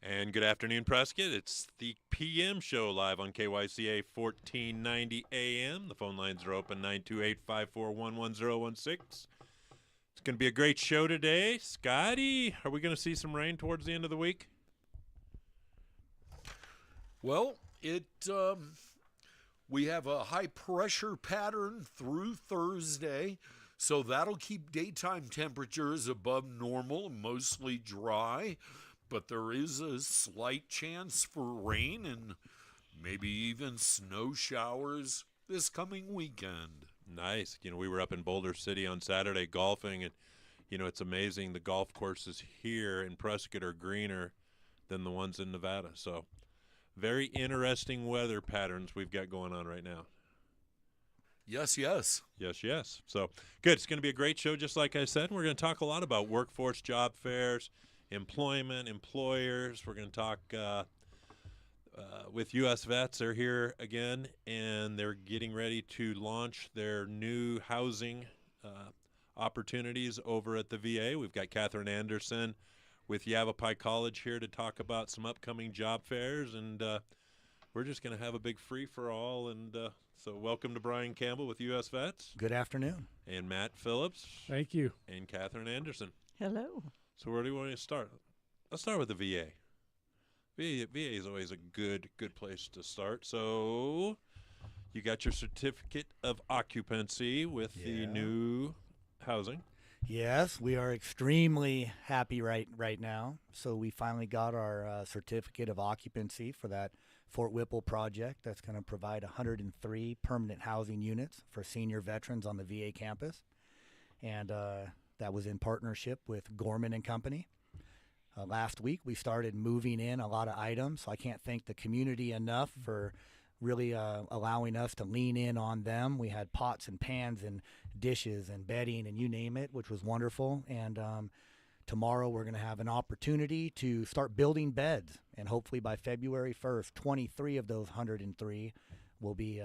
And good afternoon, Prescott. It's the PM show live on KYCA 1490 AM. The phone lines are open 928-541-1016. It's going to be a great show today. Scotty, are we going to see some rain towards the end of the week? Well, we have a high pressure pattern through Thursday, so that'll keep daytime temperatures above normal, mostly dry. But there is a slight chance for rain and maybe even snow showers this coming weekend. Nice. We were up in Boulder City on Saturday golfing, and, it's amazing. The golf courses here in Prescott are greener than the ones in Nevada. So very interesting weather patterns we've got going on right now. Yes. Yes. So good. It's going to be a great show, just like I said. We're going to talk a lot about workforce, job fairs, employment, employers. We're going to talk with U.S. vets. They're here again, and they're getting ready to launch their new housing opportunities over at the VA. We've got Catherine Anderson with Yavapai College here to talk about some upcoming job fairs, and we're just going to have a big free-for-all. And so welcome to Brian Campbell with U.S. Vets. Good afternoon. And Matt Phillips. Thank you. And Catherine Anderson. Hello. So where do you want to start? Let's start with the VA. VA is always a good place to start. So you got your certificate of occupancy with the new housing. Yes, we are extremely happy right now. So we finally got our certificate of occupancy for that Fort Whipple project that's going to provide 103 permanent housing units for senior veterans on the VA campus. And that was in partnership with Gorman and Company. Last week, we started moving in a lot of items. So I can't thank the community enough for really allowing us to lean in on them. We had pots and pans and dishes and bedding and you name it, which was wonderful. And tomorrow, we're going to have an opportunity to start building beds. And hopefully by February 1st, 23 of those 103 will be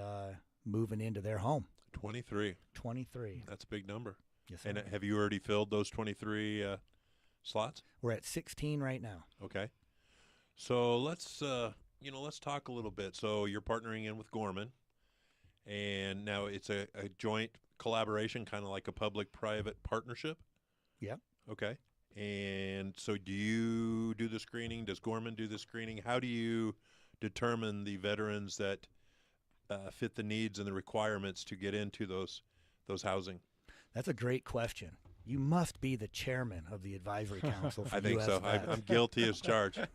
moving into their home. 23. 23. That's a big number. Yes, and have you already filled those 23 slots? We're at 16 right now. Okay. So let's talk a little bit. So you're partnering in with Gorman, and now it's a joint collaboration, kind of like a public-private partnership? Yeah. Okay. And so do you do the screening? Does Gorman do the screening? How do you determine the veterans that fit the needs and the requirements to get into those housing? That's a great question. You must be the chairman of the advisory council for I think US so. Vets. I'm guilty as charged.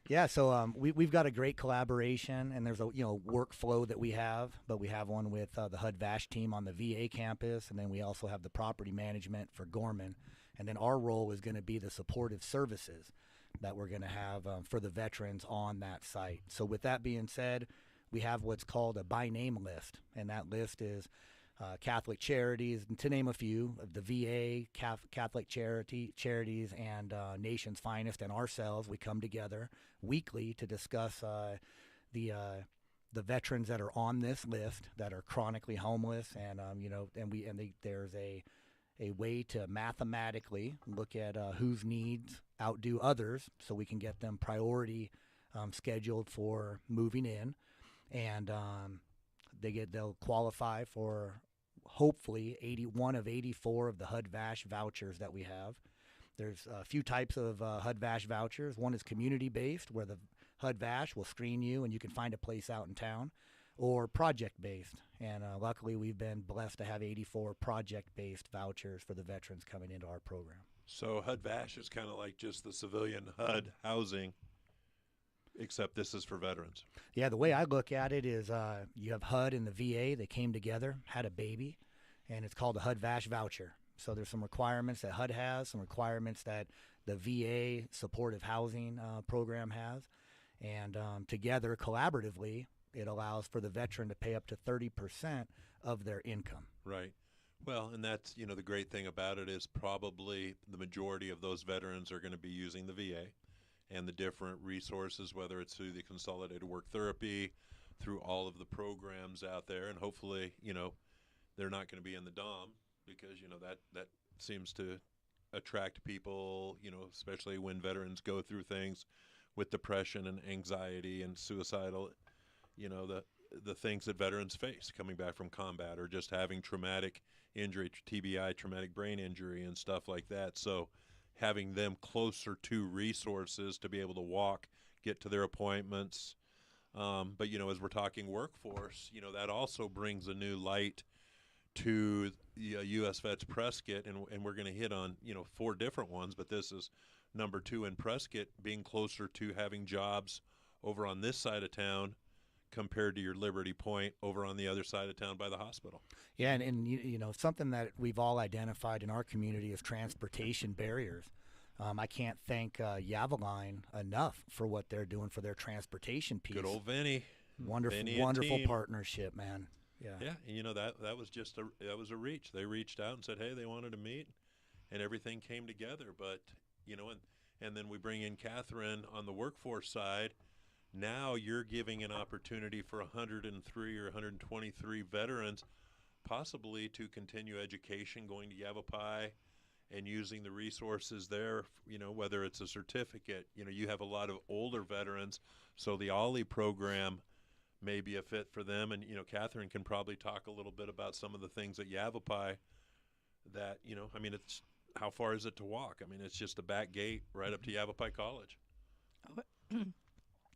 Yeah, so we've got a great collaboration, and there's a workflow that we have, but we have one with the HUD-VASH team on the VA campus, and then we also have the property management for Gorman, and then our role is going to be the supportive services that we're going to have for the veterans on that site. So with that being said, we have what's called a by name list, and that list is Catholic charities, to name a few, the VA, Catholic charities, and Nation's Finest, and ourselves. We come together weekly to discuss the veterans that are on this list that are chronically homeless, and there's a way to mathematically look at whose needs outdo others, so we can get them priority scheduled for moving in, and they'll qualify for hopefully 81 of 84 of the HUD-VASH vouchers that we have. There's a few types of HUD-VASH vouchers. One is community-based, where the HUD-VASH will screen you and you can find a place out in town, or project-based. And luckily, we've been blessed to have 84 project-based vouchers for the veterans coming into our program. So HUD-VASH is kind of like just the civilian HUD housing, except this is for veterans. Yeah, the way I look at it is you have HUD and the VA. They came together, had a baby, and it's called a HUD-VASH voucher. So there's some requirements that HUD has, some requirements that the VA supportive housing program has. And together, collaboratively, it allows for the veteran to pay up to 30% of their income. Right. Well, and that's, the great thing about it is probably the majority of those veterans are going to be using the VA and the different resources, whether it's through the consolidated work therapy, through all of the programs out there, and hopefully, they're not going to be in the DOM because, that seems to attract people, especially when veterans go through things with depression and anxiety and suicidal, the things that veterans face coming back from combat, or just having traumatic injury, TBI, traumatic brain injury, and stuff like that. So having them closer to resources to be able to walk, get to their appointments. But, as we're talking workforce, that also brings a new light to the U.S. Vets Prescott, and we're going to hit on, 4 different ones, but this is number 2 in Prescott, being closer to having jobs over on this side of town compared to your Liberty Point over on the other side of town by the hospital. Yeah, and something that we've all identified in our community is transportation barriers. I can't thank Yavaline enough for what they're doing for their transportation piece. Good old Vinny. Wonderful partnership, man. Yeah. Yeah, and that was just a reach. They reached out and said, hey, they wanted to meet, and everything came together. But and then we bring in Catherine on the workforce side. Now you're giving an opportunity for 103 or 123 veterans possibly to continue education, going to Yavapai and using the resources there, whether it's a certificate. You have a lot of older veterans, so the OLLI program may be a fit for them. And, Catherine can probably talk a little bit about some of the things at Yavapai that, it's, how far is it to walk? It's just a back gate right up to Yavapai College.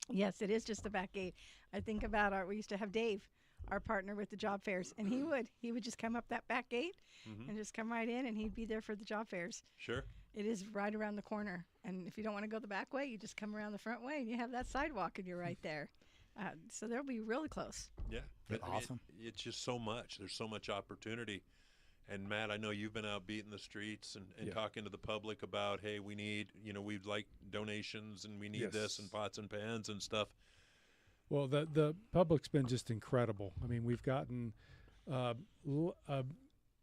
Yes, it is just the back gate. I think about we used to have Dave, our partner with the job fairs, and he would just come up that back gate and just come right in, and he'd be there for the job fairs. Sure. It is right around the corner, and if you don't want to go the back way, you just come around the front way, and you have that sidewalk, and you're right there. So they'll be really close. Yeah. But, awesome. It's just so much. There's so much opportunity. And Matt, I know you've been out beating the streets and talking to the public about, hey, we need, we'd like donations, and we need this and pots and pans and stuff. Well, the public's been just incredible. We've gotten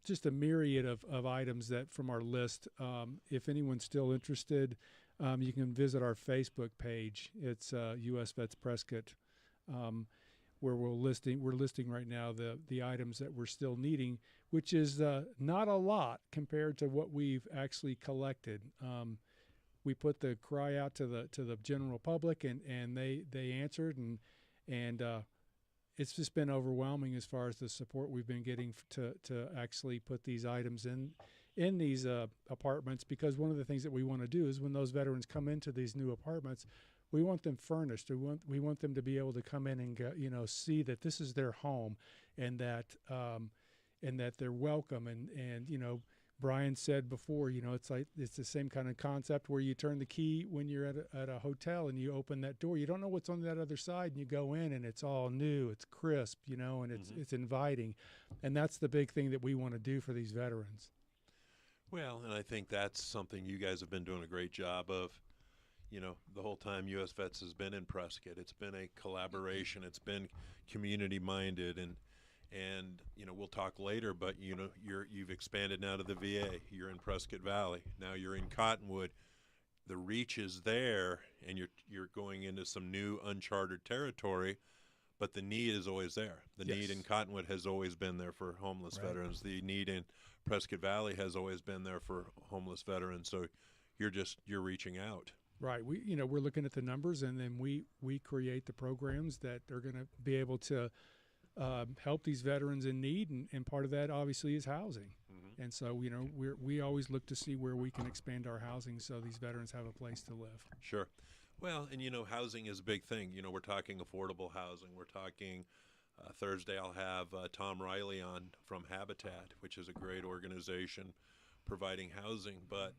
just a myriad of items that from our list. If anyone's still interested, you can visit our Facebook page. It's U.S. Vets Prescott, where we're listing right now the items that we're still needing, which is not a lot compared to what we've actually collected. We put the cry out to the general public, and they answered, and it's just been overwhelming as far as the support we've been getting to actually put these items in these apartments. Because one of the things that we want to do is when those veterans come into these new apartments, we want them furnished. We want them to be able to come in and go, see that this is their home, and that they're welcome. And Brian said before, it's the same kind of concept where you turn the key when you're at a hotel and you open that door. You don't know what's on that other side, and you go in and it's all new, it's crisp, and it's inviting. And that's the big thing that we want to do for these veterans. Well, and I think that's something you guys have been doing a great job of. The whole time U.S. Vets has been in Prescott, it's been a collaboration. It's been community-minded, and we'll talk later. But you've expanded now to the VA. You're in Prescott Valley. Now you're in Cottonwood. The reach is there, and you're going into some new uncharted territory. But the need is always there. The need in Cottonwood has always been there for homeless veterans. The need in Prescott Valley has always been there for homeless veterans. So you're reaching out. Right. We're looking at the numbers, and then we create the programs that are going to be able to help these veterans in need, and part of that obviously is housing. And so we always look to see where we can expand our housing so these veterans have a place to live. Sure. Well, and housing is a big thing. We're talking affordable housing. We're talking Thursday I'll have Tom Riley on from Habitat, which is a great organization providing housing. But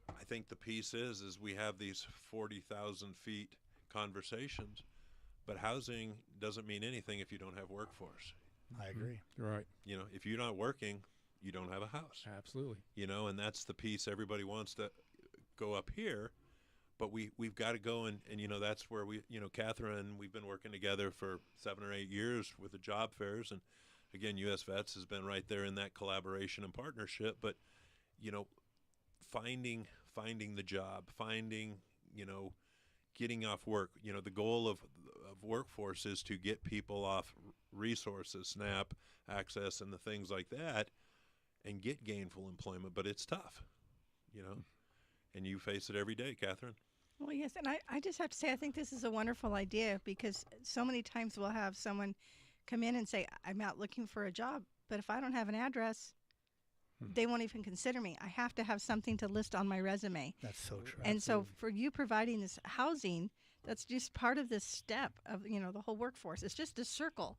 I think the piece is we have these 40,000 feet conversations, but housing doesn't mean anything if you don't have workforce. I agree. Right. If you're not working, you don't have a house. Absolutely. And that's the piece everybody wants to go up here, but we've got to go, and that's where Catherine, we've been working together for 7 or 8 years with the job fairs, and again, U.S. Vets has been right there in that collaboration and partnership, but finding the job, getting off work. The goal of workforce is to get people off resources, SNAP, access, and the things like that, and get gainful employment. But it's tough. and you face it every day, Catherine. Well, yes, and I just have to say, I think this is a wonderful idea because so many times we'll have someone come in and say, I'm out looking for a job, but if I don't have an address, they won't even consider me. I have to have something to list on my resume. That's so true. And so for you providing this housing, that's just part of this step of, the whole workforce. It's just a circle.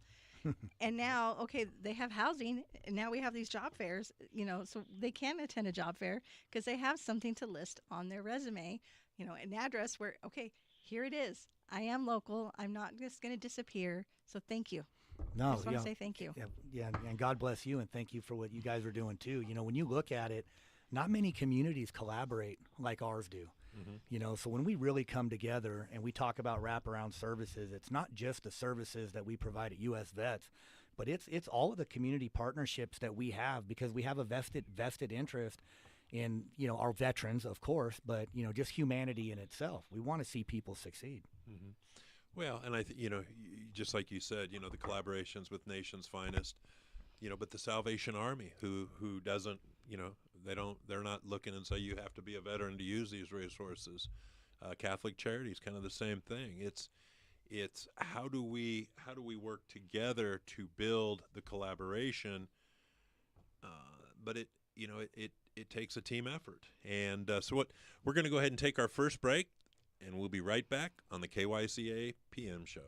And now, okay, they have housing, and now we have these job fairs, so they can attend a job fair because they have something to list on their resume, an address where, okay, here it is. I am local. I'm not just going to disappear. So thank you. No, I just want to say thank you. Yeah, and God bless you, and thank you for what you guys are doing too. When you look at it, not many communities collaborate like ours do. So when we really come together and we talk about wraparound services, it's not just the services that we provide at U.S. Vets, but it's all of the community partnerships that we have, because we have a vested interest in our veterans, of course, but just humanity in itself. We want to see people succeed. Well, and just like you said, the collaborations with Nation's Finest, but the Salvation Army, who doesn't, they're not looking and say you have to be a veteran to use these resources. Catholic Charities, kind of the same thing. It's how do we work together to build the collaboration, but it takes a team effort. And so we're going to go ahead and take our first break. And we'll be right back on the KYCA PM show.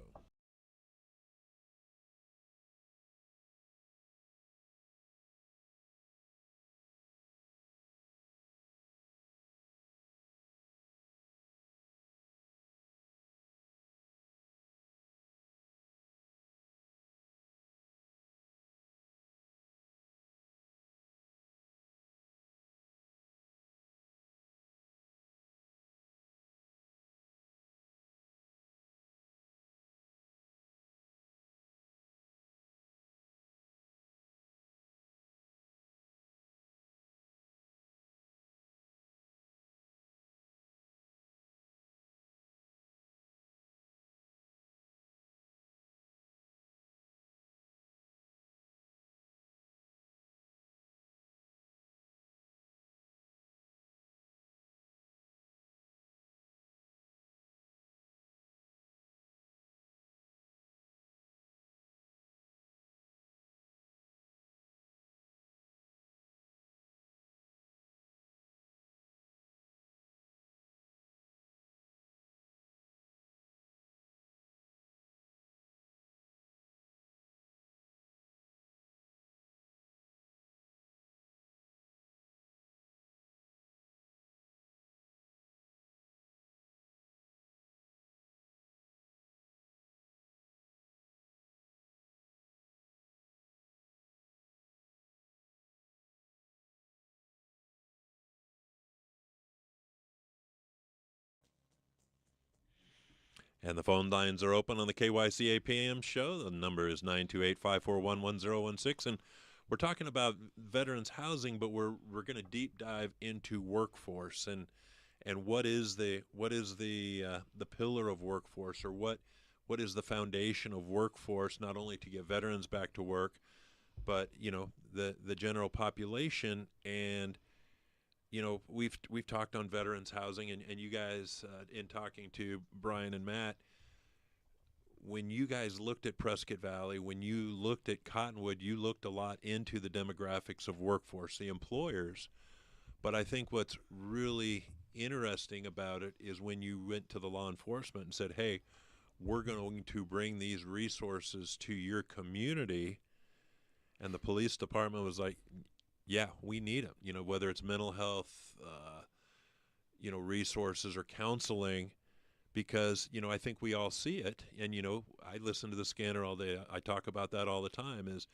And the phone lines are open on the KYCA PM show. The number is 928-541-1016. And we're talking about veterans housing, but we're going to deep dive into workforce and what is the pillar of workforce, or what is the foundation of workforce, not only to get veterans back to work, but the general population. And we've talked on veterans housing, and you guys, in talking to Brian and Matt, when you guys looked at Prescott Valley, when you looked at Cottonwood, you looked a lot into the demographics of workforce, the employers. But I think what's really interesting about it is when you went to the law enforcement and said, hey, we're going to bring these resources to your community, and the police department was like, yeah, we need them, whether it's mental health, resources or counseling, because, I think we all see it. And, I listen to the scanner all day. I talk about that all the time is,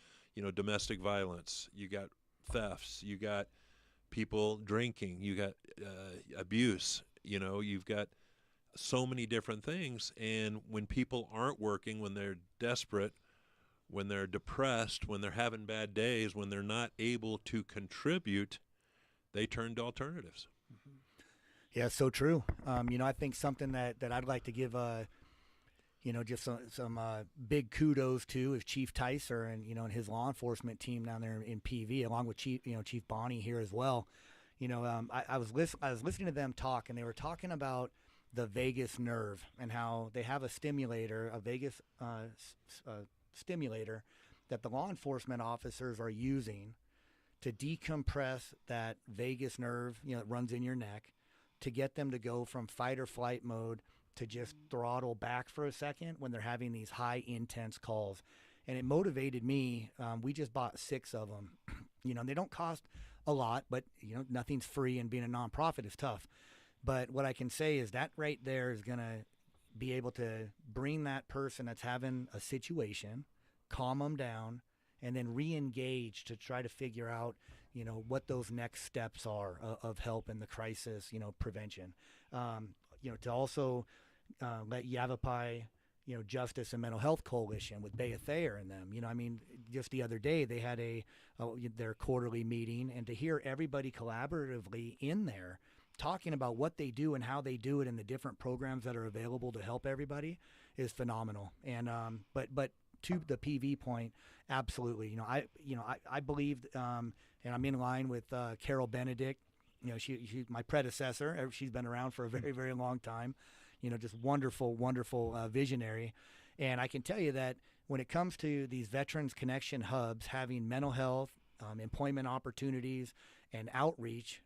domestic violence, you got thefts, you got people drinking, you got abuse, you've got so many different things. And when people aren't working, when they're desperate, when they're depressed, when they're having bad days, when they're not able to contribute, they turn to alternatives. Yeah, so true. I think something that I'd like to give, just some big kudos to is Chief Tyser and, and his law enforcement team down there in PV, along with Chief Bonnie here as well. I was listening to them talk, and they were talking about the vagus nerve and how they have a stimulator, a vagus stimulator that the law enforcement officers are using to decompress that vagus nerve, that runs in your neck, to get them to go from fight or flight mode to just throttle back for a second when they're having these high intense calls. And it motivated me. We just bought 6 of them. They don't cost a lot, but nothing's free, and being a nonprofit is tough. But what I can say is that right there is going to be able to bring that person that's having a situation, calm them down, and then re-engage to try to figure out, what those next steps are of help in the crisis, prevention. To also let Yavapai, Justice and Mental Health Coalition with Bea Thayer and them. Just the other day they had their quarterly meeting, and to hear everybody collaboratively in there talking about what they do and how they do it and the different programs that are available to help everybody is phenomenal. And but to the PV point, absolutely. I believe, and I'm in line with Carol Benedict. She's my predecessor. She's been around for a very, very long time. Just wonderful, wonderful visionary. And I can tell you that when it comes to these Veterans Connection hubs, having mental health, employment opportunities, and outreach,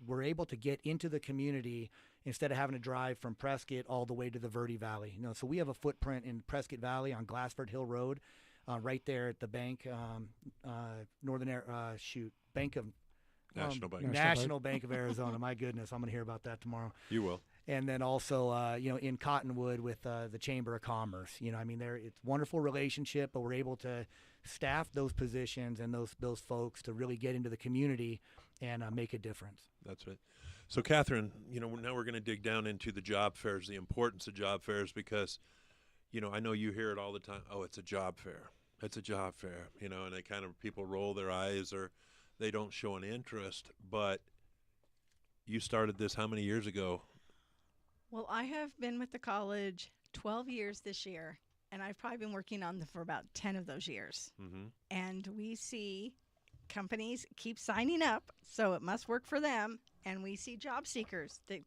we're able to get into the community instead of having to drive from Prescott all the way to the Verde Valley. So we have a footprint in Prescott Valley on Glassford Hill Road, right there at the bank, Bank of National Bank of Arizona. My goodness, I'm going to hear about that tomorrow. You will. And then also, in Cottonwood with the Chamber of Commerce. It's a wonderful relationship, but we're able to staff those positions and those folks to really get into the community and make a difference. That's right. So, Catherine, now we're going to dig down into the job fairs, the importance of job fairs, because, I know you hear it all the time. Oh, it's a job fair. It's a job fair, and they kind of, people roll their eyes or they don't show an interest. But you started this how many years ago? Well, I have been with the college 12 years this year, and I've probably been working on them for about 10 of those years. Mm-hmm. And we see companies keep signing up, so it must work for them. And we see job seekers that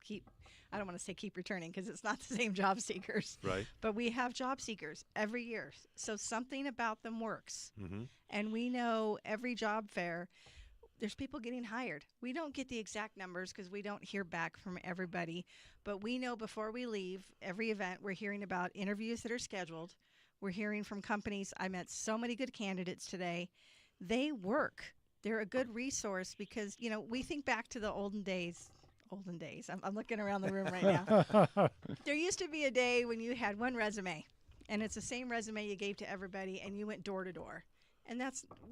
I don't want to say keep returning because it's not the same job seekers. Right. But we have job seekers every year. So something about them works. Mm-hmm. And we know every job fair, there's people getting hired. We don't get the exact numbers because we don't hear back from everybody. But we know before we leave every event, we're hearing about interviews that are scheduled. We're hearing from companies. I met so many good candidates today. They work. They're a good resource because, we think back to the olden days. I'm looking around the room right now. There used to be a day when you had one resume, and it's the same resume you gave to everybody, and you went door to door. And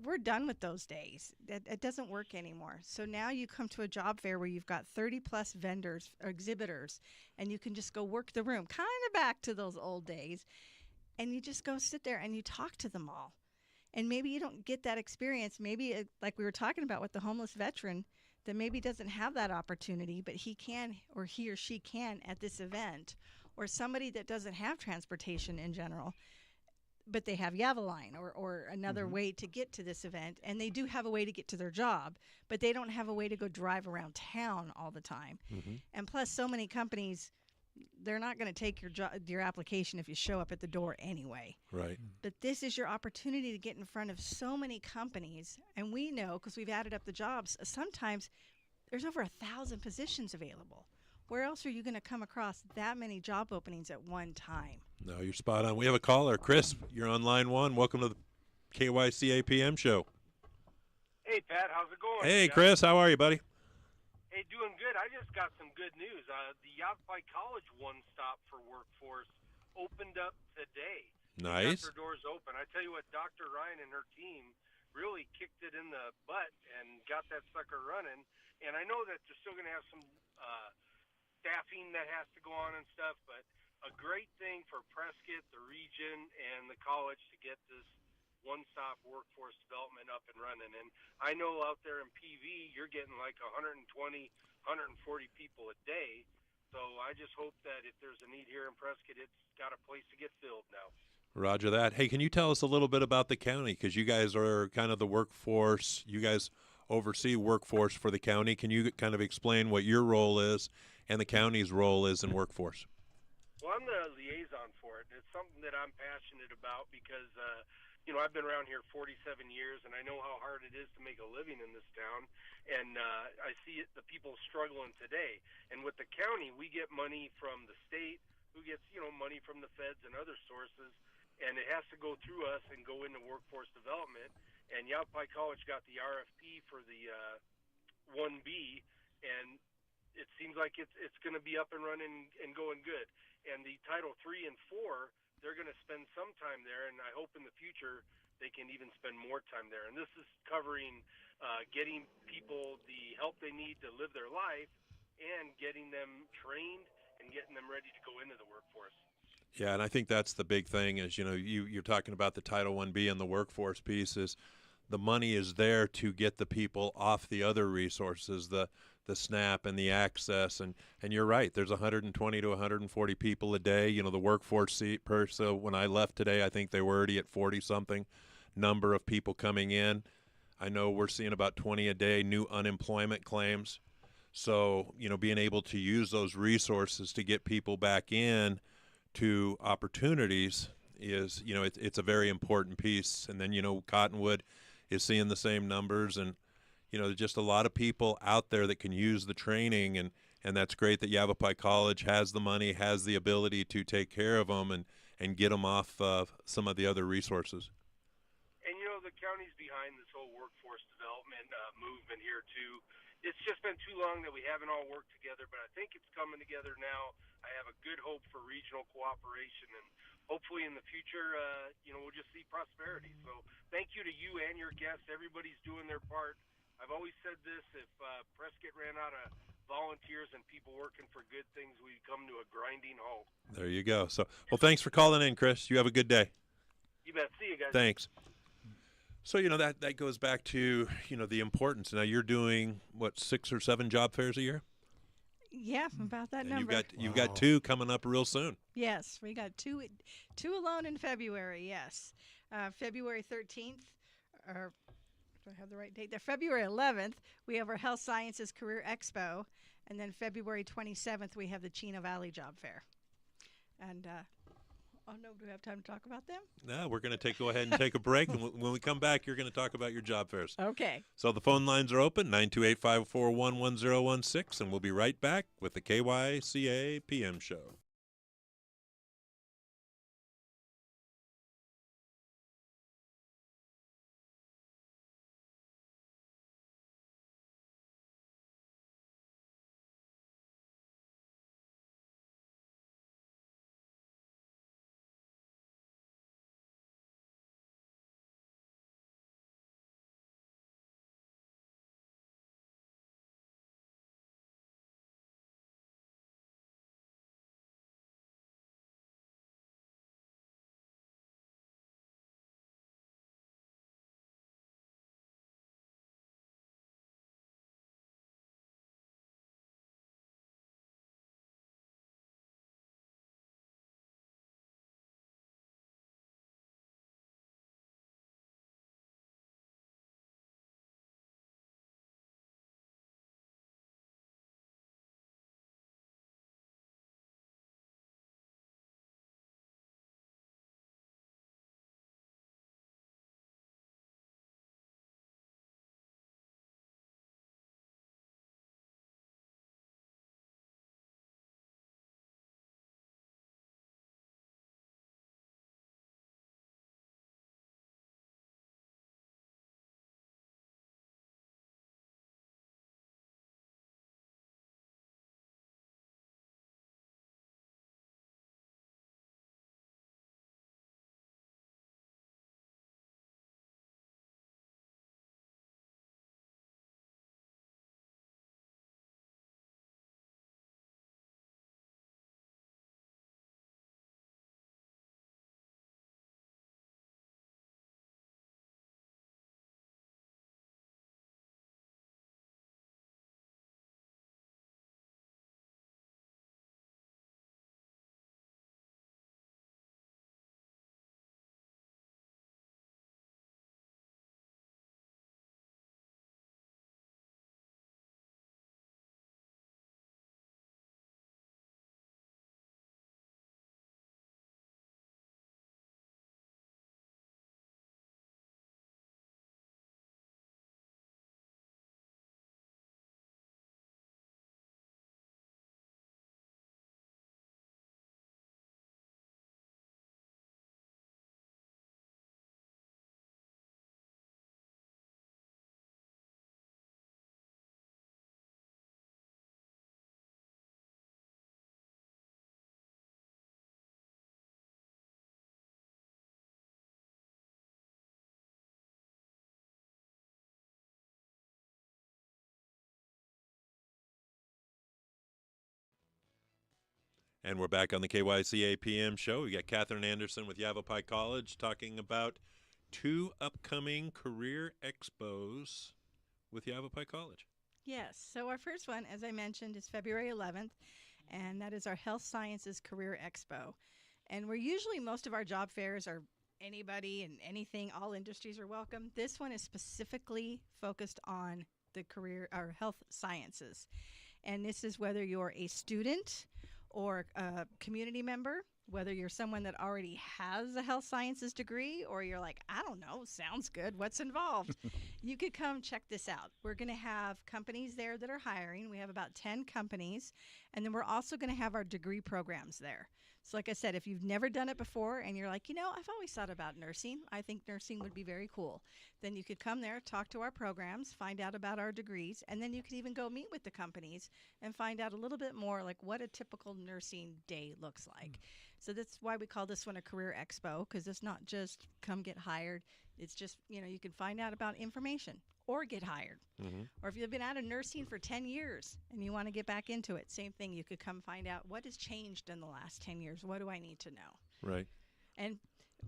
we're done with those days. It doesn't work anymore. So now you come to a job fair where you've got 30 plus vendors or exhibitors, and you can just go work the room, kind of back to those old days. And you just go sit there and you talk to them all. And maybe you don't get that experience. Maybe like we were talking about with the homeless veteran that maybe doesn't have that opportunity, but he can, or he or she can at this event, or somebody that doesn't have transportation in general, but they have Yavaline or another way to get to this event. And they do have a way to get to their job, but they don't have a way to go drive around town all the time. Mm-hmm. And plus so many companies, they're not going to take your application if you show up at the door anyway. Right. But this is your opportunity to get in front of so many companies. And we know, because we've added up the jobs, sometimes there's over 1,000 positions available. Where else are you going to come across that many job openings at one time? No, you're spot on. We have a caller. Chris, you're on line 1. Welcome to the KYCA PM show. Hey, Pat, how's it going? Hey, Chris, how are you, buddy? Hey, doing good. I just got some good news. The Yavapai College one-stop for workforce opened up today. Nice. Got their doors open. I tell you what, Dr. Ryan and her team really kicked it in the butt and got that sucker running. And I know that they're still going to have some staffing that has to go on and stuff, but a great thing for Prescott, the region, and the college to get this one-stop workforce development up and running. And I know out there in PV, you're getting like 120, 140 people a day. So I just hope that if there's a need here in Prescott, it's got a place to get filled now. Roger that. Hey, can you tell us a little bit about the county? Because you guys are kind of the workforce. You guys oversee workforce for the county. Can you kind of explain what your role is and the county's role is in workforce? Well, I'm the liaison for it. It's something that I'm passionate about because, I've been around here 47 years, and I know how hard it is to make a living in this town. And I see the people struggling today. And with the county, we get money from the state, who gets, money from the feds and other sources, and it has to go through us and go into workforce development. And Yavapai College got the RFP for the 1B, and it seems like it's going to be up and running and going good. And the Title 3 and 4, they're going to spend some time there, and I hope in the future they can even spend more time there. And this is covering getting people the help they need to live their life and getting them trained and getting them ready to go into the workforce. Yeah, and I think that's the big thing is, you're talking about the Title 1B and the workforce piece is the money is there to get the people off the other resources, the SNAP and the access. And you're right, there's 120 to 140 people a day. The workforce so when I left today, I think they were already at 40-something number of people coming in. I know we're seeing about 20 a day new unemployment claims. So, being able to use those resources to get people back in to opportunities is, it's a very important piece. And then, Cottonwood is seeing the same numbers, and there's just a lot of people out there that can use the training, and that's great that Yavapai College has the money, has the ability to take care of them and get them off some of the other resources. And the county's behind this whole workforce development movement here too. It's just been too long that we haven't all worked together, but I think it's coming together now. I have a good hope for regional cooperation, and hopefully in the future, we'll just see prosperity. So thank you to you and your guests. Everybody's doing their part. I've always said this, if Prescott ran out of volunteers and people working for good things, we'd come to a grinding halt. There you go. So, well, thanks for calling in, Chris. You have a good day. You bet. See you guys. Thanks. So, that goes back to, the importance. Now you're doing, 6 or 7 job fairs a year? Yeah, about that And number. you've got 2 coming up real soon. Yes, we got two alone in February. Yes, February 13th, or do I have the right date? There, February 11th, we have our Health Sciences Career Expo, and then February 27th, we have the Chino Valley Job Fair. And do we have time to talk about them? No, we're going to go ahead and take a break, and when we come back, you're going to talk about your job fairs. Okay. So the phone lines are open, 928-541-1016, and we'll be right back with the KYCA PM show. And we're back on the KYCA PM show. We got Catherine Anderson with Yavapai College talking about 2 upcoming career expos with Yavapai College. Yes. So our first one, as I mentioned, is February 11th, and that is our Health Sciences Career Expo. And we're usually, most of our job fairs are anybody and anything, all industries are welcome. This one is specifically focused on the career or health sciences. And this is whether you're a student or a community member, whether you're someone that already has a health sciences degree, or you're like, I don't know, sounds good, what's involved? You could come check this out. We're going to have companies there that are hiring. We have about 10 companies, and then we're also going to have our degree programs there. So like I said, if you've never done it before and you're like, I've always thought about nursing, I think nursing would be very cool, then you could come there, talk to our programs, find out about our degrees, and then you could even go meet with the companies and find out a little bit more like what a typical nursing day looks like. So that's why we call this one a career expo, because it's not just come get hired. It's just, you can find out about information or get hired. Mm-hmm. Or if you've been out of nursing for 10 years and you want to get back into it, same thing. You could come find out what has changed in the last 10 years. What do I need to know? Right. And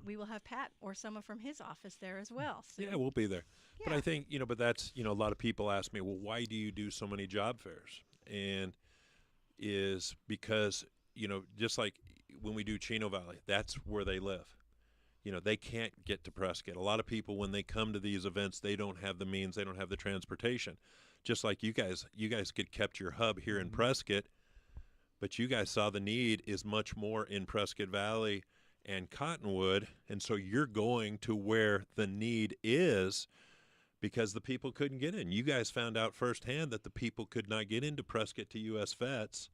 we will have Pat or someone from his office there as well. So, Yeah, we'll be there. yeah. But I think, but that's, a lot of people ask me, well, why do you do so many job fairs? And is because, just like when we do Chino Valley, that's where they live. They can't get to Prescott. A lot of people, when they come to these events, they don't have the means, they don't have the transportation. Just like you guys could kept your hub here in Prescott, but you guys saw the need is much more in Prescott Valley and Cottonwood, and so you're going to where the need is because the people couldn't get in. You guys found out firsthand that the people could not get into Prescott to U.S. Vets,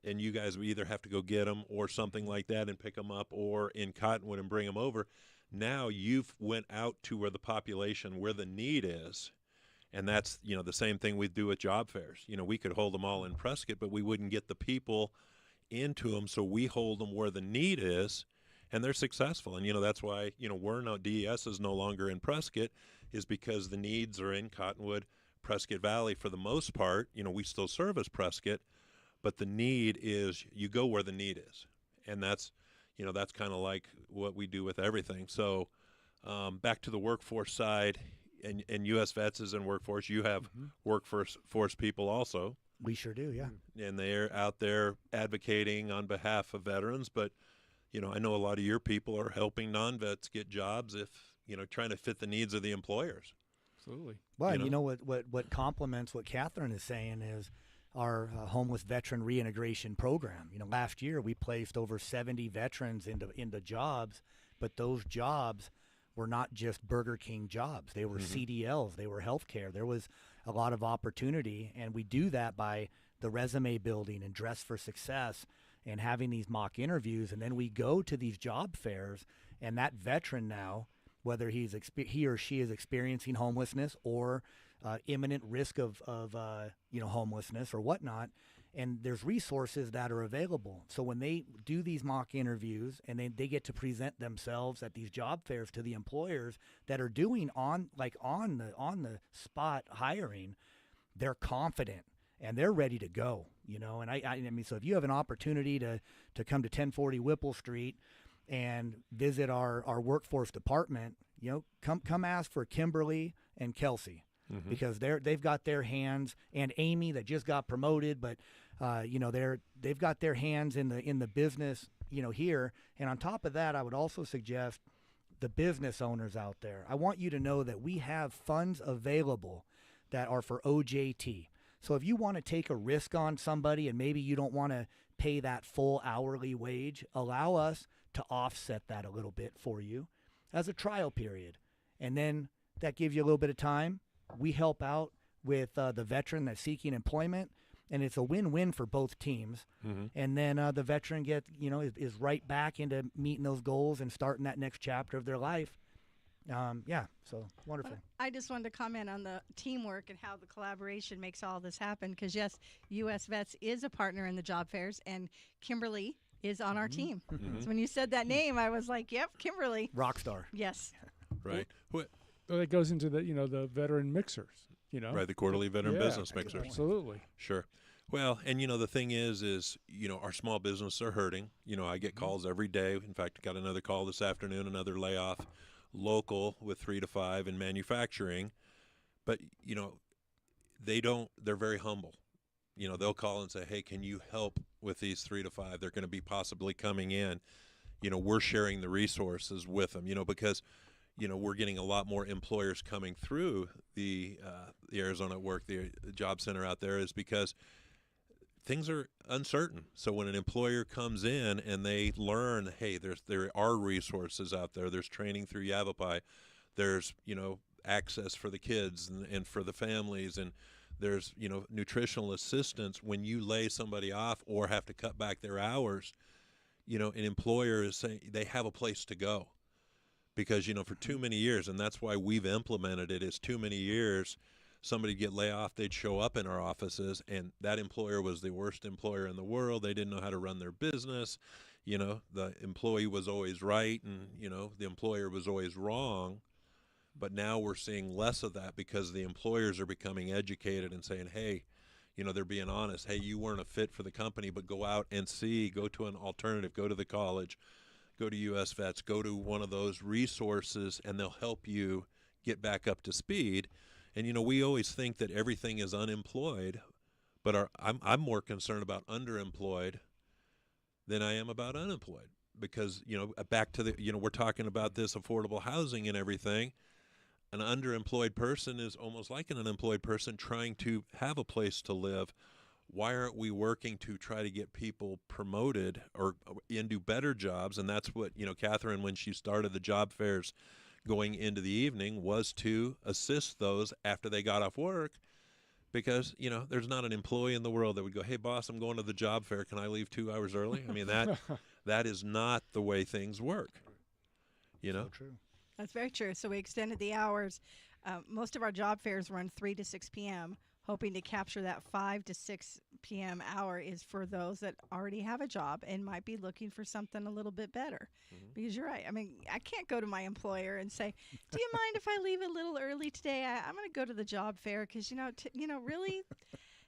and you guys would either have to go get them or something like that and pick them up, or in Cottonwood and bring them over. Now you've went out to where the population, where the need is, and that's, the same thing we do with job fairs. We could hold them all in Prescott, but we wouldn't get the people into them, so we hold them where the need is, and they're successful. And, that's why, DES is no longer in Prescott, is because the needs are in Cottonwood, Prescott Valley for the most part. We still service Prescott, but the need is, you go where the need is. And that's kind of like what we do with everything. So back to the workforce side, and U.S. Vets is in workforce. You have workforce people also. We sure do, yeah. And they're out there advocating on behalf of veterans. But, I know a lot of your people are helping non-vets get jobs if, trying to fit the needs of the employers. Absolutely. Well, what complements what Catherine is saying is our homeless veteran reintegration program. Last year we placed over 70 veterans into jobs, but those jobs were not just Burger King jobs. They were CDLs. They were healthcare. There was a lot of opportunity, and we do that by the resume building and Dress for Success and having these mock interviews, and then we go to these job fairs, and that veteran now, whether he or she is experiencing homelessness or imminent risk of homelessness or whatnot, and there's resources that are available. So when they do these mock interviews and they get to present themselves at these job fairs to the employers that are doing on the spot hiring, they're confident and they're ready to go. And I mean, so if you have an opportunity to come to 1040 Whipple Street and visit our workforce department, come ask for Kimberly and Kelsey. Because they've got their hands, and Amy that just got promoted, but they've got their hands in the business here. And on top of that, I would also suggest the business owners out there. I want you to know that we have funds available that are for OJT. So if you want to take a risk on somebody and maybe you don't want to pay that full hourly wage, allow us to offset that a little bit for you as a trial period, and then that gives you a little bit of time. We help out with the veteran that's seeking employment, and it's a win-win for both teams. And then the veteran is right back into meeting those goals and starting that next chapter of their life. So wonderful. I just wanted to comment on the teamwork and how the collaboration makes all this happen, because yes, U.S. Vets is a partner in the job fairs, and Kimberly is on our team. So when you said that name, I was like, yep, Kimberly. Rockstar. Yes. Right. Well, it goes into the the veteran mixers, Right, the quarterly veteran business mixers. Absolutely. Sure. Well, and the thing is our small businesses are hurting. I get calls every day. In fact, I got another call this afternoon, another layoff, local with 3 to 5 in manufacturing. But they're very humble. They'll call and say, "Hey, can you help with these 3 to 5? They're going to be possibly coming in. We're sharing the resources with them. Because we're getting a lot more employers coming through the Arizona at Work, the job center out there, is because things are uncertain. So when an employer comes in and they learn, hey, there are resources out there. There's training through Yavapai. There's access for the kids and for the families, and there's nutritional assistance when you lay somebody off or have to cut back their hours. An employer is saying they have a place to go, because for too many years, and that's why we've implemented it, is too many years somebody get laid off, they'd show up in our offices, and that employer was the worst employer in the world. They didn't know how to run their business. The employee was always right, and the employer was always wrong. But now we're seeing less of that because the employers are becoming educated and saying, hey, they're being honest. Hey, you weren't a fit for the company, but go out and go to an alternative, go to the college, go to US Vets, go to one of those resources, and they'll help you get back up to speed. And, we always think that everything is unemployed, but I'm more concerned about underemployed than I am about unemployed, because, back to the, we're talking about this affordable housing and everything. An underemployed person is almost like an unemployed person trying to have a place to live. Why aren't we working to try to get people promoted or into better jobs? And that's what, Catherine, when she started the job fairs going into the evening, was to assist those after they got off work. Because, there's not an employee in the world that would go, hey, boss, I'm going to the job fair. Can I leave 2 hours early? I mean, that is not the way things work. So true. That's very true. So we extended the hours. Most of our job fairs run 3 to 6 p.m., hoping to capture that 5 to 6 p.m. hour is for those that already have a job and might be looking for something a little bit better. Mm-hmm. Because you're right. I mean, I can't go to my employer and say, do you mind if I leave a little early today? I'm going to go to the job fair because, really,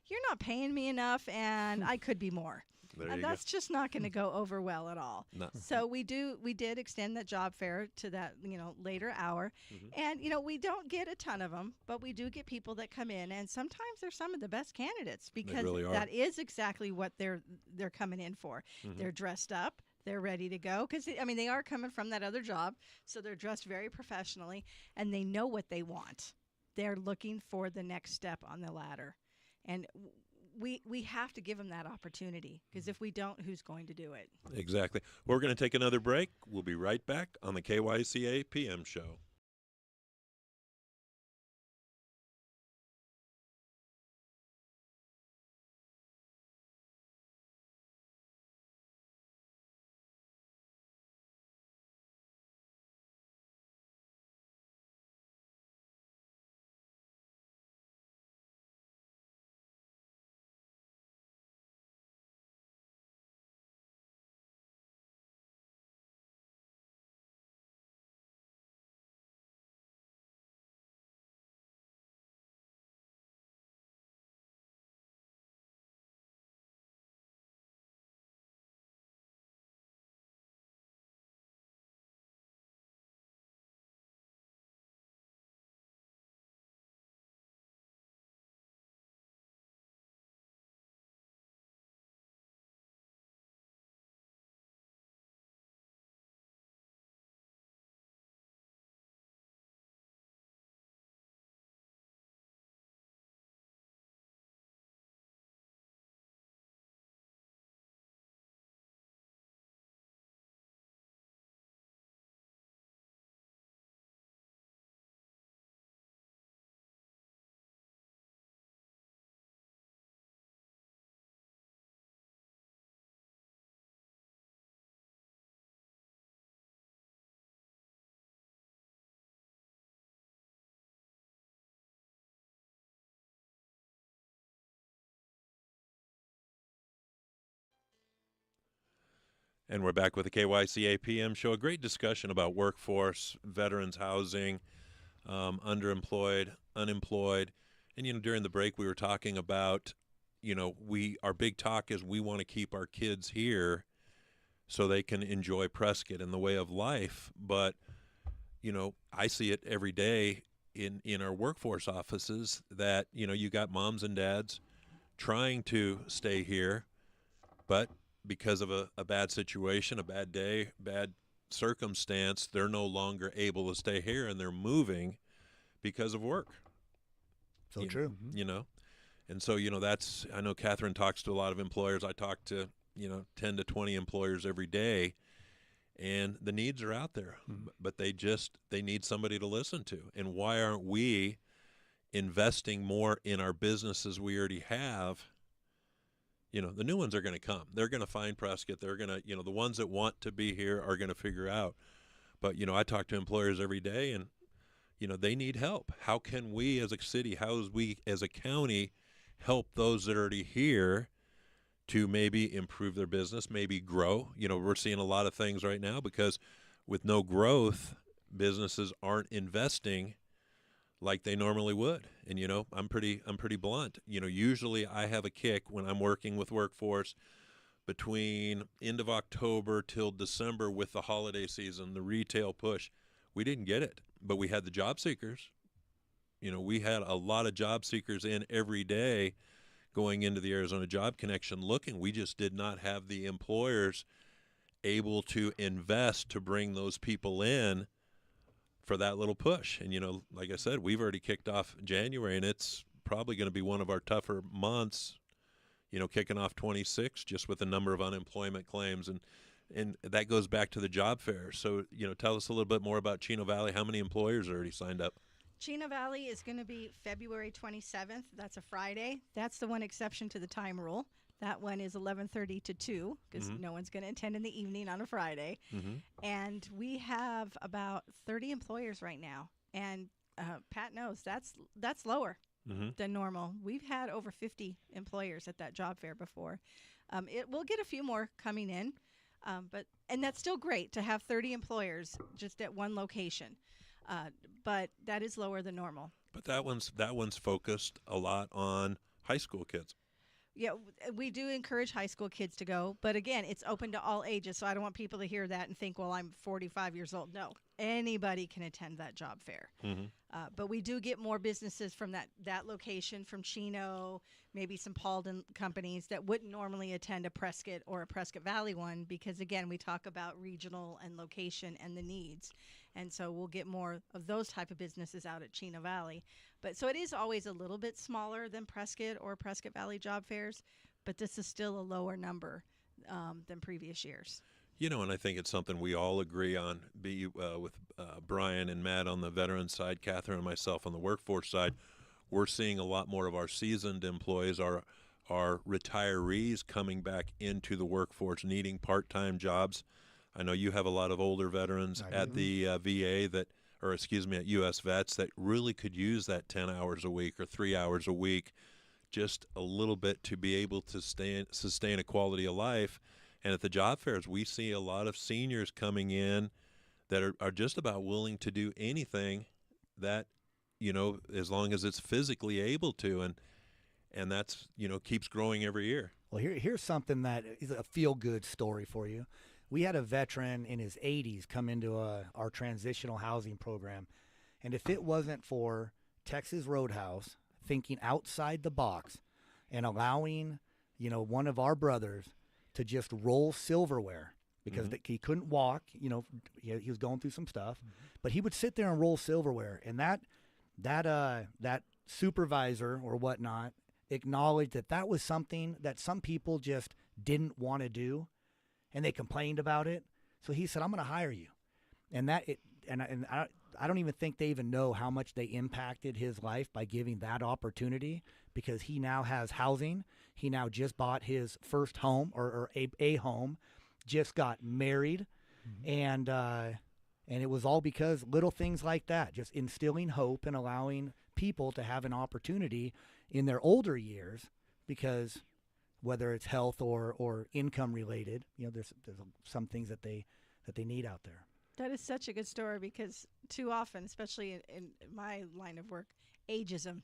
you're not paying me enough and I could be more. And that's just not going to go over well at all. No. So we did extend that job fair to that, later hour. Mm-hmm. And, we don't get a ton of them, but we do get people that come in. And sometimes they're some of the best candidates because really that is exactly what they're coming in for. Mm-hmm. They're dressed up. They're ready to go because, they are coming from that other job. So they're dressed very professionally and they know what they want. They're looking for the next step on the ladder. And we have to give them that opportunity, because if we don't, who's going to do it? Exactly. We're going to take another break. We'll be right back on the KYCA PM show. And we're back with the KYCA PM show. A great discussion about workforce, veterans housing, underemployed, unemployed. And, during the break we were talking about, our big talk is we want to keep our kids here so they can enjoy Prescott and the way of life. But, I see it every day in our workforce offices that, you got moms and dads trying to stay here, but because of a bad situation, a bad day, bad circumstance, they're no longer able to stay here and they're moving because of work. So true. And so, I know Catherine talks to a lot of employers. I talk to, 10 to 20 employers every day, and the needs are out there, but they need somebody to listen to. And why aren't we investing more in our businesses we already have? The new ones are going to come. They're going to find Prescott. They're going to, the ones that want to be here are going to figure out. But, I talk to employers every day, and, they need help. How can we as a city, how is we as a county help those that are already here to maybe improve their business, maybe grow? We're seeing a lot of things right now because with no growth, businesses aren't investing like they normally would. And, I'm pretty blunt. Usually I have a kick when I'm working with workforce between end of October till December with the holiday season, the retail push. We didn't get it, but we had the job seekers. We had a lot of job seekers in every day going into the Arizona Job Connection looking. We just did not have the employers able to invest to bring those people in for that little push. And, like I said, we've already kicked off January, and it's probably going to be one of our tougher months, kicking off 26 just with the number of unemployment claims. And that goes back to the job fair. So, tell us a little bit more about Chino Valley. How many employers are already signed up? Chino Valley is going to be February 27th. That's a Friday. That's the one exception to the time rule. That one is 11:30 to 2 because no one's going to attend in the evening on a Friday. And we have about 30 employers right now. And Pat knows that's lower than normal. We've had over 50 employers at that job fair before. We'll get a few more coming in, and that's still great to have 30 employers just at one location. But that is lower than normal. But that one's focused a lot on high school kids. Yeah, we do encourage high school kids to go, but again, it's open to all ages, so I don't want people to hear that and think, well, I'm 45 years old. No, anybody can attend that job fair. But we do get more businesses from that location, from Chino, maybe some Paulden companies that wouldn't normally attend a Prescott or a Prescott Valley one because, again, we talk about regional and location and the needs. And so we'll get more of those type of businesses out at Chino Valley. But so it is always a little bit smaller than Prescott or Prescott Valley job fairs, but this is still a lower number than previous years. And I think it's something we all agree on, with Brian and Matt on the veteran side, Catherine and myself on the workforce side. We're seeing a lot more of our seasoned employees, our retirees coming back into the workforce, needing part-time jobs. I know you have a lot of older veterans at the VA at US Vets that really could use that 10 hours a week or 3 hours a week, just a little bit to be able to sustain a quality of life. And at the job fairs, we see a lot of seniors coming in that are just about willing to do anything that, as long as it's physically able to. And that's, keeps growing every year. Well, here's something that is a feel-good story for you. We had a veteran in his 80s come into our transitional housing program. And if it wasn't for Texas Roadhouse thinking outside the box and allowing, one of our brothers to just roll silverware because he couldn't walk, he was going through some stuff, but he would sit there and roll silverware. And that supervisor or whatnot acknowledged that was something that some people just didn't want to do. And they complained about it. So he said, I'm going to hire you. And I don't even think they even know how much they impacted his life by giving that opportunity because he now has housing. He now just bought his first home or a home, just got married. And it was all because little things like that, just instilling hope and allowing people to have an opportunity in their older years because whether it's health or income related, there's some things that they need out there. That is such a good story because too often, especially in my line of work, ageism.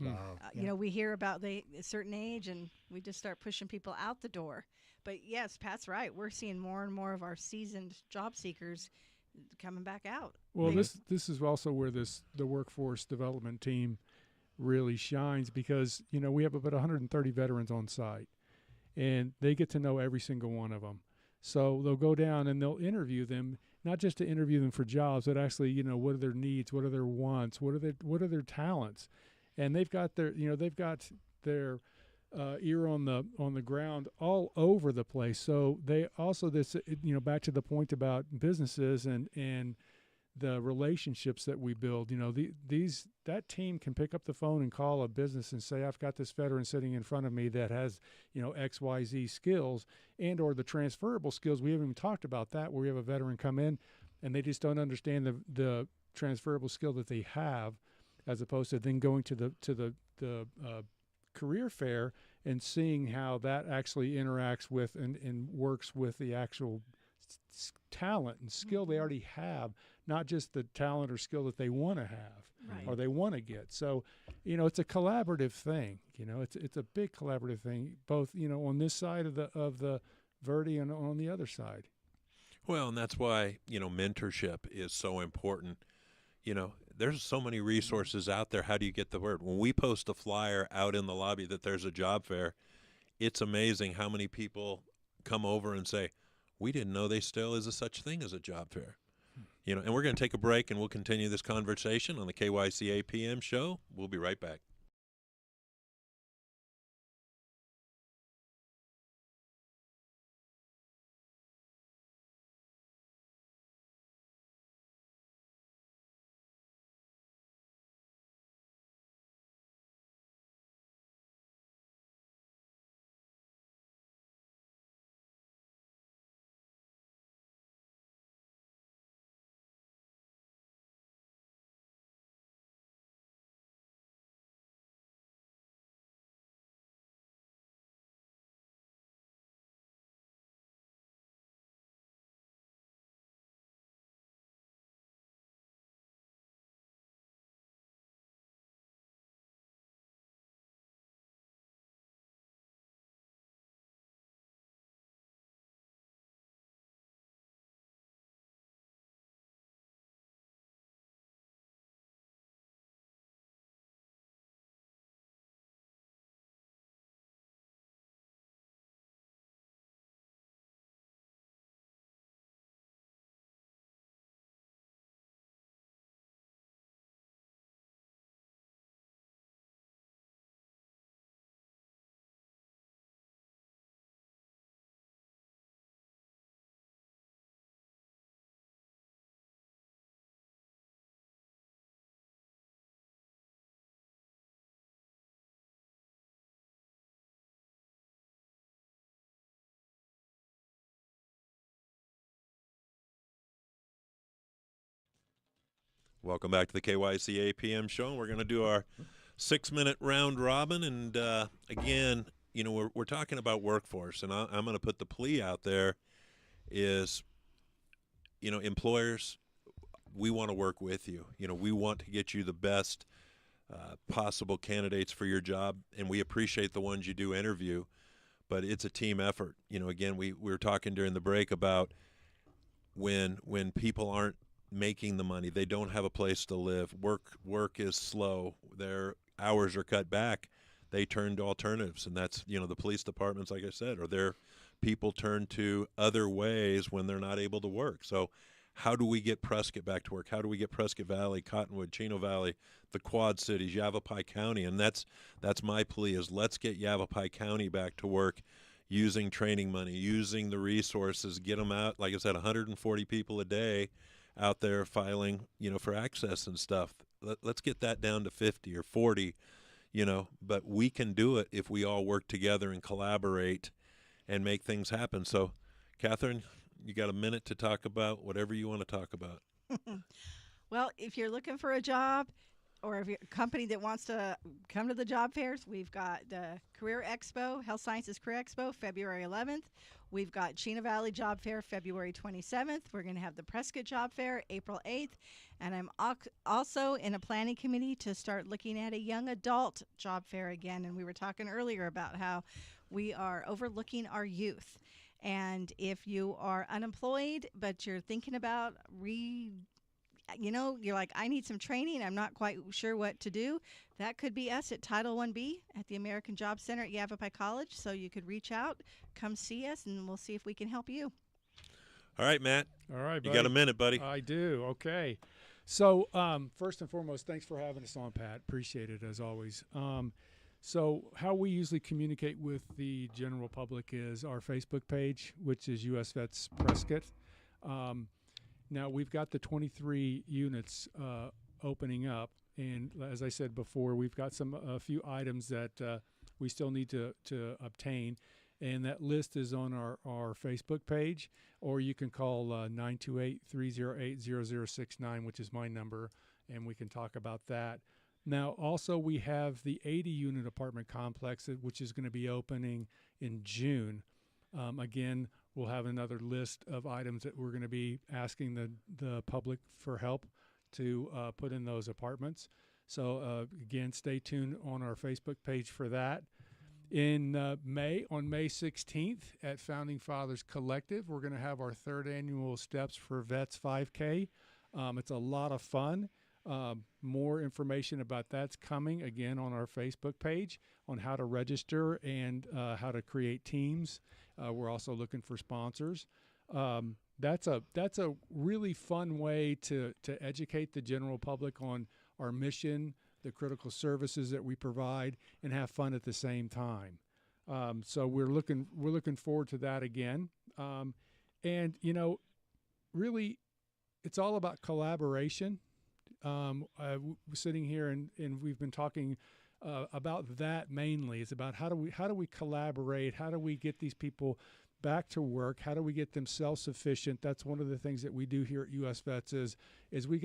You know, we hear about a certain age, and we just start pushing people out the door. But yes, Pat's right. We're seeing more and more of our seasoned job seekers coming back out. Well, this is also where the workforce development team really shines, because we have about 130 veterans on site, and they get to know every single one of them. So they'll go down and they'll interview them, not just to interview them for jobs, but actually, what are their needs, what are their wants, what are their talents, and they've got their ear on the ground all over the place. So they also back to the point about businesses and the relationships that we build. That team can pick up the phone and call a business and say, I've got this veteran sitting in front of me that has XYZ skills and or the transferable skills. We haven't even talked about that, where we have a veteran come in and they just don't understand the transferable skill that they have, as opposed to then going to the career fair and seeing how that actually interacts with and works with the actual talent and skill they already have, not just the talent or skill that they want to have or they want to get. So, it's a collaborative thing. It's a big collaborative thing, both on this side of the Verde and on the other side. Well, and that's why mentorship is so important. There's so many resources out there. How do you get the word? When we post a flyer out in the lobby that there's a job fair, it's amazing how many people come over and say, we didn't know there still is such thing as a job fair. And we're going to take a break, and we'll continue this conversation on the KYCA PM show. We'll be right back. Welcome back to the KYCA PM show. We're going to do our 6-minute round robin. And again, we're talking about workforce, and I'm going to put the plea out there is, employers, we want to work with you. We want to get you the best possible candidates for your job, and we appreciate the ones you do interview, but it's a team effort. Again, we were talking during the break about when people aren't making the money, they don't have a place to live, work is slow, their hours are cut back, they turn to alternatives, and that's the police departments, like I said, or their people turn to other ways when they're not able to work. So how do we get Prescott back to work? How do we get Prescott Valley, Cottonwood, Chino Valley, the Quad Cities, Yavapai County? And that's my plea, is let's get Yavapai County back to work using training money, using the resources, get them out. Like I said, 140 people a day out there filing, for access and stuff. Let's get that down to 50 or 40, but we can do it if we all work together and collaborate and make things happen. So, Catherine, you got a minute to talk about whatever you want to talk about. Well, if you're looking for a job, or if you're a company that wants to come to the job fairs, we've got the Career Expo, Health Sciences Career Expo, February 11th. We've got Chino Valley Job Fair February 27th. We're going to have the Prescott Job Fair April 8th. And I'm also in a planning committee to start looking at a young adult job fair again. And we were talking earlier about how we are overlooking our youth. And if you are unemployed, but you're thinking about you're like, I need some training, I'm not quite sure what to do, that could be us at Title 1B at the American Job Center at Yavapai College. So you could reach out, come see us, and we'll see if we can help you. All right, Matt. All right, buddy. You got a minute, buddy. I do. Okay. So first and foremost, thanks for having us on, Pat. Appreciate it, as always. So how we usually communicate with the general public is our Facebook page, which is US Vets Prescott. Now, we've got the 23 units opening up, and as I said before, we've got a few items that we still need to obtain, and that list is on our Facebook page, or you can call 928-308-0069, which is my number, and we can talk about that. Now, also, we have the 80-unit apartment complex, which is going to be opening in June. Again, we'll have another list of items that we're going to be asking the public for help to put in those apartments. So, again, stay tuned on our Facebook page for that. On May 16th at Founding Fathers Collective, we're going to have our third annual Steps for Vets 5K. It's a lot of fun. More information about that's coming, again, on our Facebook page on how to register and how to create teams. We're also looking for sponsors. That's a really fun way to educate the general public on our mission, the critical services that we provide, and have fun at the same time. So we're looking forward to that again. And really, it's all about collaboration. Sitting here and we've been talking about that mainly. It's about how do we collaborate? How do we get these people back to work? How do we get them self-sufficient? That's one of the things that we do here at US Vets is we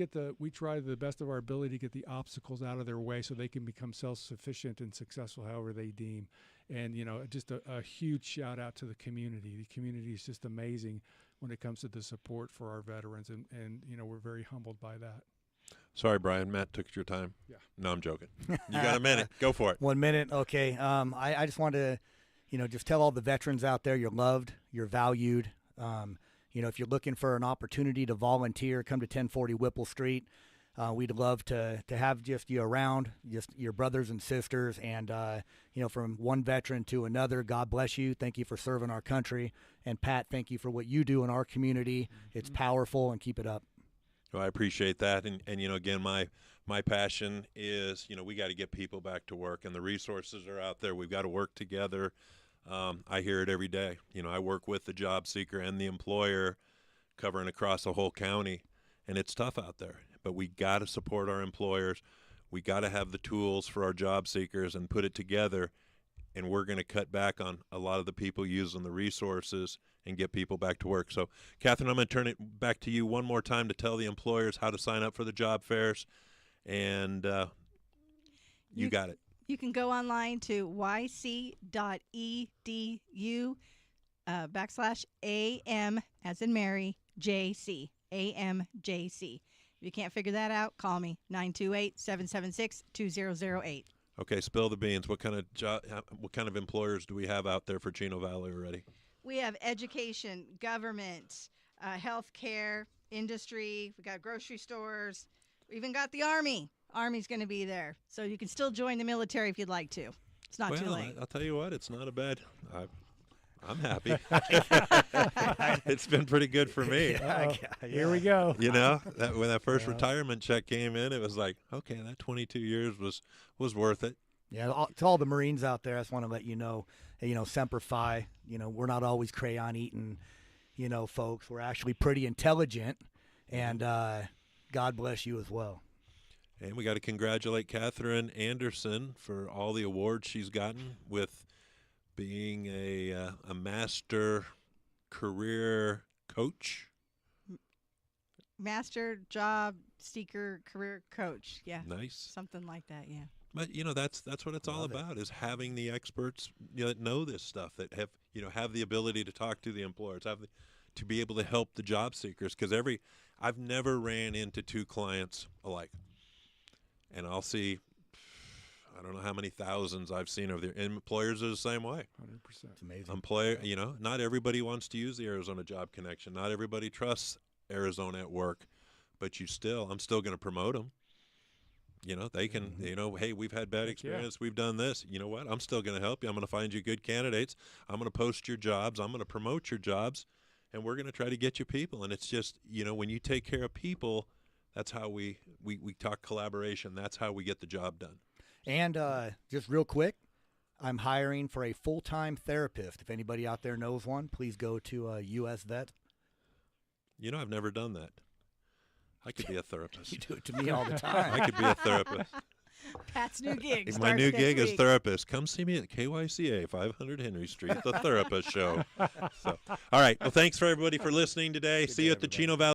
try to the best of our ability to get the obstacles out of their way so they can become self-sufficient and successful however they deem. And just a huge shout out to the community. The community is just amazing when it comes to the support for our veterans, and we're very humbled by that. Sorry, Brian. Matt took your time. Yeah. No, I'm joking. You got a minute. Go for it. 1 minute. Okay. I just wanted to, just tell all the veterans out there you're loved, you're valued. If you're looking for an opportunity to volunteer, come to 1040 Whipple Street. We'd love to have just you around, just your brothers and sisters. And, from one veteran to another, God bless you. Thank you for serving our country. And, Pat, thank you for what you do in our community. Mm-hmm. It's powerful, and keep it up. Well, I appreciate that, and again, my passion is we got to get people back to work, and the resources are out there. We've got to work together. I hear it every day. I work with the job seeker and the employer, covering across the whole county, and it's tough out there. But we got to support our employers. We got to have the tools for our job seekers and put it together. And we're going to cut back on a lot of the people using the resources and get people back to work. So, Catherine, I'm going to turn it back to you one more time to tell the employers how to sign up for the job fairs. And you got it. You can go online to yc.edu /AM as in Mary, JC, AMJC. If you can't figure that out, call me, 928-776-2008. Okay, spill the beans. What kind of employers do we have out there for Chino Valley already? We have education, government, healthcare, industry. We got grocery stores. We even got the Army. Army's going to be there, so you can still join the military if you'd like to. It's not too late. I'll tell you what, it's not a bad. I'm happy. It's been pretty good for me. Here we go. When that first retirement check came in, it was like, okay, that 22 years was worth it. Yeah, to all the Marines out there, I just want to let you know, Semper Fi, we're not always crayon eating, folks. We're actually pretty intelligent, and God bless you as well. And we got to congratulate Catherine Anderson for all the awards she's gotten with being a master career coach. Master job seeker career coach. Yeah. Nice. Something like that, yeah. But that's what it's all Love it. about, is having the experts that know this stuff, that have the ability to talk to the employers, to be able to help the job seekers. Because I've never ran into two clients alike, and I'll see, I don't know how many thousands I've seen of their employers are the same way. 100%. It's amazing. Employer, not everybody wants to use the Arizona Job Connection. Not everybody trusts Arizona at work, but I'm still going to promote them. They can, hey, we've had bad experience. We've done this. You know what? I'm still going to help you. I'm going to find you good candidates. I'm going to post your jobs. I'm going to promote your jobs, and we're going to try to get you people. And it's just, when you take care of people, that's how we talk collaboration. That's how we get the job done. And just real quick, I'm hiring for a full-time therapist. If anybody out there knows one, please go to US Vet. I've never done that. I could be a therapist. You do it to me all the time. I could be a therapist. Pat's new gig. My starts new next gig is week. therapist. Come see me at KYCA 500 Henry Street, the Therapist Show. So, all right. Well, thanks for everybody for listening today. See you at the everybody. Chino Valley